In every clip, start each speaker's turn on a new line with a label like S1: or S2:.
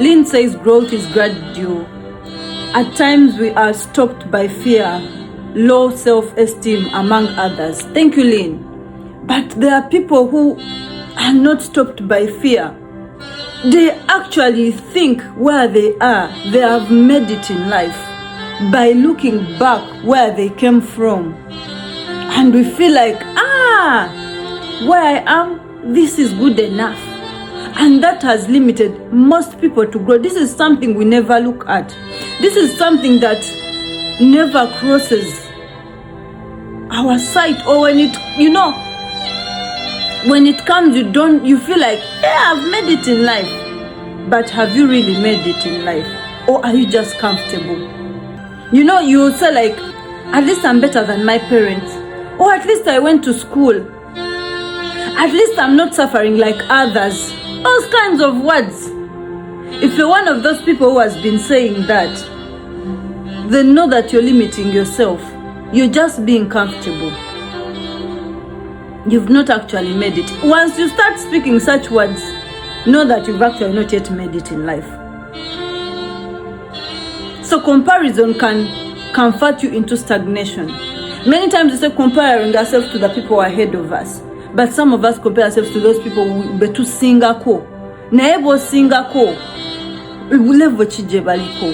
S1: Lynn says growth is gradual. At times we are stopped by fear, low self-esteem, among others. Thank you, Lynn. But there are people who are not stopped by fear. They actually think where they are, they have made it in life by looking back where they came from. And we feel like, where I am, this is good enough. And that has limited most people to grow. This is something we never look at. This is something that never crosses our sight. Or when it, when it comes, you feel like, I've made it in life. But have you really made it in life? Or are you just comfortable? You say like, at least I'm better than my parents. Or at least I went to school. At least I'm not suffering like others. Those kinds of words. If you're one of those people who has been saying that, then know that you're limiting yourself. You're just being comfortable. You've not actually made it. Once you start speaking such words, know that you've actually not yet made it in life. So comparison can convert you into stagnation. Many times we say comparing ourselves to the people ahead of us. But some of us compare ourselves to those people who betu singako. Naebo singako. Level chije baliko.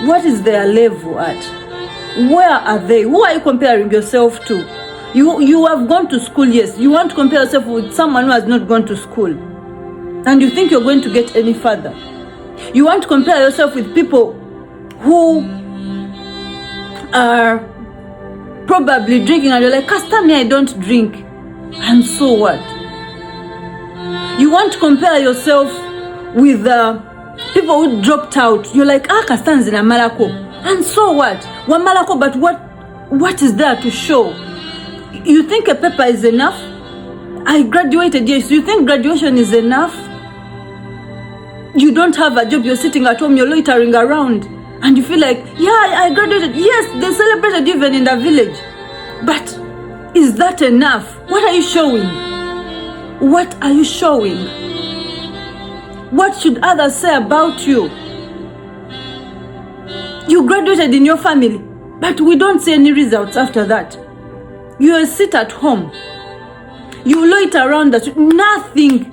S1: What is their level at? Where are they? Who are you comparing yourself to? You have gone to school, yes. You want to compare yourself with someone who has not gone to school. And you think you're going to get any further. You want to compare yourself with people who are probably drinking and you're like, Castami, I don't drink. And so what? You want to compare yourself with people who dropped out. You're like, Kastanzi na Malako. And so what? One Malako, but what is there to show? You think a paper is enough? I graduated, yes. You think graduation is enough? You don't have a job, you're sitting at home, you're loitering around. And you feel like, I graduated. Yes, they celebrated even in the village. But is that enough? What are you showing? What are you showing? What should others say about you? You graduated in your family, but we don't see any results after that. You sit at home. You loiter around that. Nothing.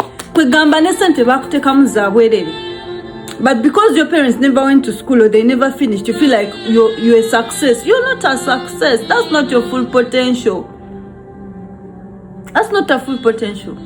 S1: But because your parents never went to school or they never finished, you feel like you're a success. You're not a success. That's not your full potential. That's not a full potential.